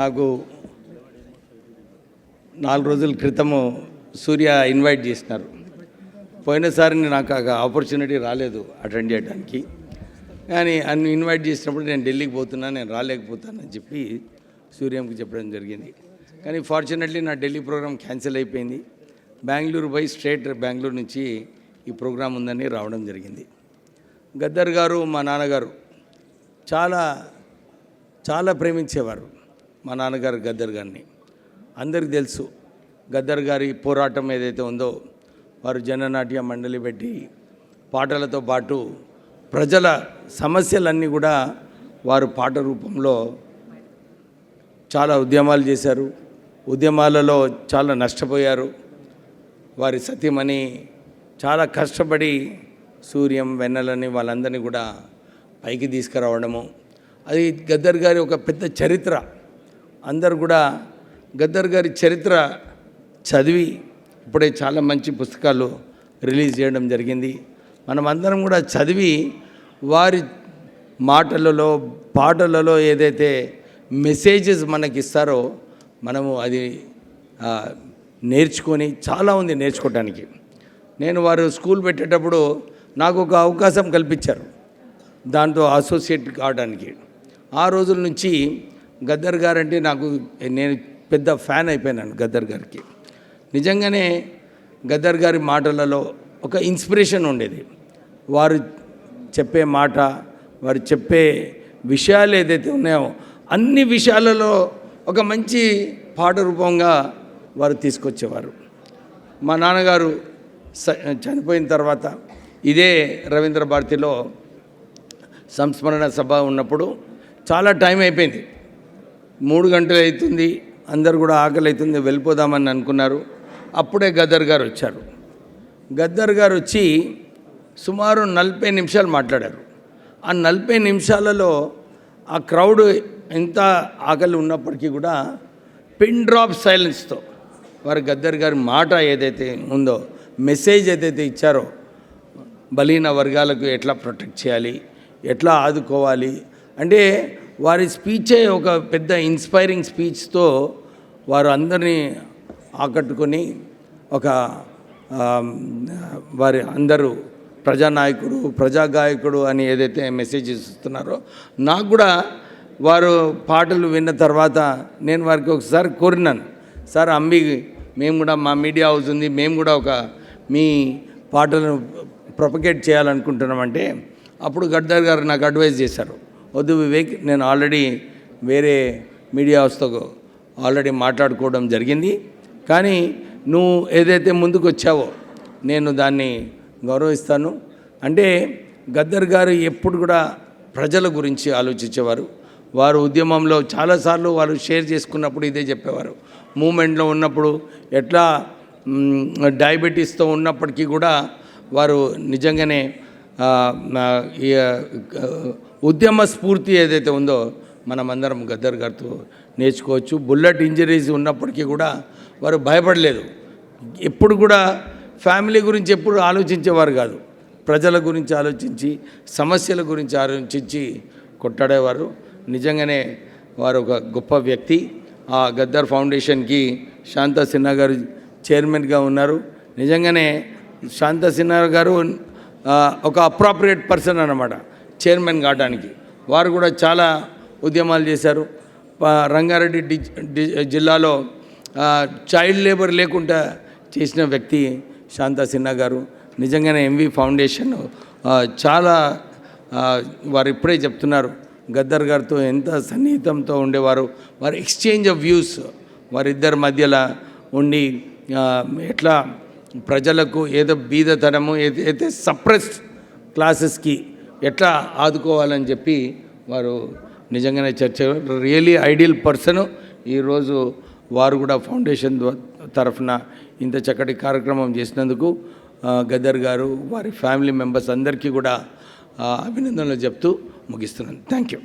నాకు 4 రోజుల క్రితము సూర్య ఇన్వైట్ చేసినారు. పోయినసారి నాకు ఆపర్చునిటీ రాలేదు అటెండ్ చేయడానికి. కానీ అన్ని ఇన్వైట్ చేసినప్పుడు నేను ఢిల్లీకి పోతున్నా, నేను రాలేకపోతానని చెప్పి సూర్యంకి చెప్పడం జరిగింది. కానీ ఫార్చునేట్లీ నా ఢిల్లీ ప్రోగ్రామ్ క్యాన్సిల్ అయిపోయింది. బెంగళూరు పోయి స్ట్రేట్ బెంగళూరు నుంచి ఈ ప్రోగ్రాం ఉందని రావడం జరిగింది. గద్దర్ గారు మా నాన్నగారు చాలా చాలా ప్రేమించేవారు. మా నాన్నగారు గద్దర్ గారిని అందరికీ తెలుసు. గద్దర్ గారి పోరాటం ఏదైతే ఉందో, వారు జననాట్య మండలి పెట్టి పాటలతో పాటు ప్రజల సమస్యలన్నీ కూడా వారు పాట రూపంలో చాలా ఉద్యమాలు చేశారు. ఉద్యమాలలో చాలా నష్టపోయారు. వారి సతీమణి చాలా కష్టపడి సూర్యం, వెన్నెలని వాళ్ళందరినీ కూడా పైకి తీసుకురావడము, అది గద్దర్ గారి ఒక పెద్ద చరిత్ర. అందరు కూడా గద్దర్ గారి చరిత్ర చదివి ఇప్పుడే చాలా మంచి పుస్తకాలు రిలీజ్ చేయడం జరిగింది. మనమందరం కూడా చదివి వారి మాటలలో పాటలలో ఏదైతే మెసేజెస్ మనకిస్తారో మనము అది నేర్చుకొని, చాలా ఉంది నేర్చుకోవటానికి. నేను వారు స్కూల్ పెట్టేటప్పుడు నాకు ఒక అవకాశం కల్పించారు దాంతో అసోసియేట్ కావడానికి. ఆ రోజుల నుంచి గద్దర్ గారంటే నేను పెద్ద ఫ్యాన్ అయిపోయినాను గద్దర్ గారికి. నిజంగానే గద్దర్ గారి మాటలలో ఒక ఇన్స్పిరేషన్ ఉండేది. వారు చెప్పే మాట, వారు చెప్పే విషయాలు ఏదైతే ఉన్నాయో అన్ని విషయాలలో ఒక మంచి పాట రూపంగా వారు తీసుకొచ్చేవారు. మా నాన్నగారు చనిపోయిన తర్వాత ఇదే రవీంద్ర భారతిలో సంస్మరణ సభ ఉన్నప్పుడు చాలా టైం అయిపోయింది, 3 గంటలు అవుతుంది, అందరు కూడా ఆకలి అవుతుంది, వెళ్ళిపోదామని అనుకున్నారు. అప్పుడే గద్దర్ గారు వచ్చారు. గద్దర్ గారు వచ్చి సుమారు 40 నిమిషాలు మాట్లాడారు. ఆ 40 నిమిషాలలో ఆ క్రౌడ్ ఎంత ఆకలి ఉన్నప్పటికీ కూడా పిన్ డ్రాప్ సైలెన్స్తో వారు గద్దర్ గారి మాట ఏదైతే ఉందో, మెసేజ్ ఏదైతే ఇచ్చారో, బలహీన వర్గాలకు ఎట్లా ప్రొటెక్ట్ చేయాలి, ఎట్లా ఆదుకోవాలి అంటే వారి స్పీచే ఒక పెద్ద ఇన్స్పైరింగ్ స్పీచ్తో వారు అందరినీ ఆకట్టుకొని ఒక వారి అందరూ ప్రజానాయకుడు, ప్రజాగాయకుడు అని ఏదైతే మెసేజెస్ ఇస్తున్నారో, నాకు కూడా వారు పాటలు విన్న తర్వాత నేను వారికి ఒకసారి కోరినాను, సార్ అంబి మేము కూడా మా మీడియా హౌస్ ఉంది, మేము కూడా ఒక మీ పాటలను ప్రొపగేట్ చేయాలనుకుంటున్నామంటే అప్పుడు గద్దర్ గారు నాకు అడ్వైజ్ చేశారు, వద్దు వివేక్, నేను ఆల్రెడీ వేరే మీడియా హౌస్తో ఆల్రెడీ మాట్లాడుకోవడం జరిగింది, కానీ నువ్వు ఏదైతే ముందుకు వచ్చావో నేను దాన్ని గౌరవిస్తాను. అంటే గద్దర్ గారు ఎప్పుడు కూడా ప్రజల గురించి ఆలోచించేవారు. వారు ఉద్యమంలో చాలాసార్లు వారు షేర్ చేసుకున్నప్పుడు ఇదే చెప్పేవారు. మూమెంట్లో ఉన్నప్పుడు ఎట్లా డయాబెటీస్తో ఉన్నప్పటికీ కూడా వారు నిజంగానే ఉద్యమ స్ఫూర్తి ఏదైతే ఉందో మనమందరం గద్దర్ గారితో నేర్చుకోవచ్చు. బుల్లెట్ ఇంజరీస్ ఉన్నప్పటికీ కూడా వారు భయపడలేదు. ఎప్పుడు కూడా ఫ్యామిలీ గురించి ఎప్పుడు ఆలోచించేవారు కాదు, ప్రజల గురించి ఆలోచించి, సమస్యల గురించి ఆలోచించి కొట్టాడేవారు. నిజంగానే వారు ఒక గొప్ప వ్యక్తి. ఆ గద్దర్ ఫౌండేషన్కి శాంతా సిన్హా గారు చైర్మన్గా ఉన్నారు. నిజంగానే శాంతా సిన్హా గారు ఒక అప్రాప్రియేట్ పర్సన్ అన్నమాట చైర్మన్ కావడానికి. వారు కూడా చాలా ఉద్యమాలు చేశారు. రంగారెడ్డి జిల్లాలో చైల్డ్ లేబర్ లేకుండా చేసిన వ్యక్తి శాంతా సిన్హా గారు. నిజంగానే ఎంవి ఫౌండేషన్ చాలా వారు ఇప్పుడే చెప్తున్నారు, గద్దర్ గారితో ఎంత సన్నిహితంతో ఉండేవారు. వారు ఎక్స్చేంజ్ ఆఫ్ వ్యూస్ వారిద్దరి మధ్యలో ఉండి ఎట్లా ప్రజలకు ఏదో బీదతనము ఏదైతే సప్రెస్డ్ క్లాసెస్కి ఎట్లా ఆదుకోవాలని చెప్పి వారు నిజంగానే చర్చ, రియలీ ఐడియల్ పర్సన్. ఈరోజు వారు కూడా ఫౌండేషన్ తరఫున ఇంత చక్కటి కార్యక్రమం చేసినందుకు గద్దర్ గారు, వారి ఫ్యామిలీ మెంబర్స్ అందరికీ కూడా అభినందనలు చెప్తూ ముగిస్తున్నాను. Thank you.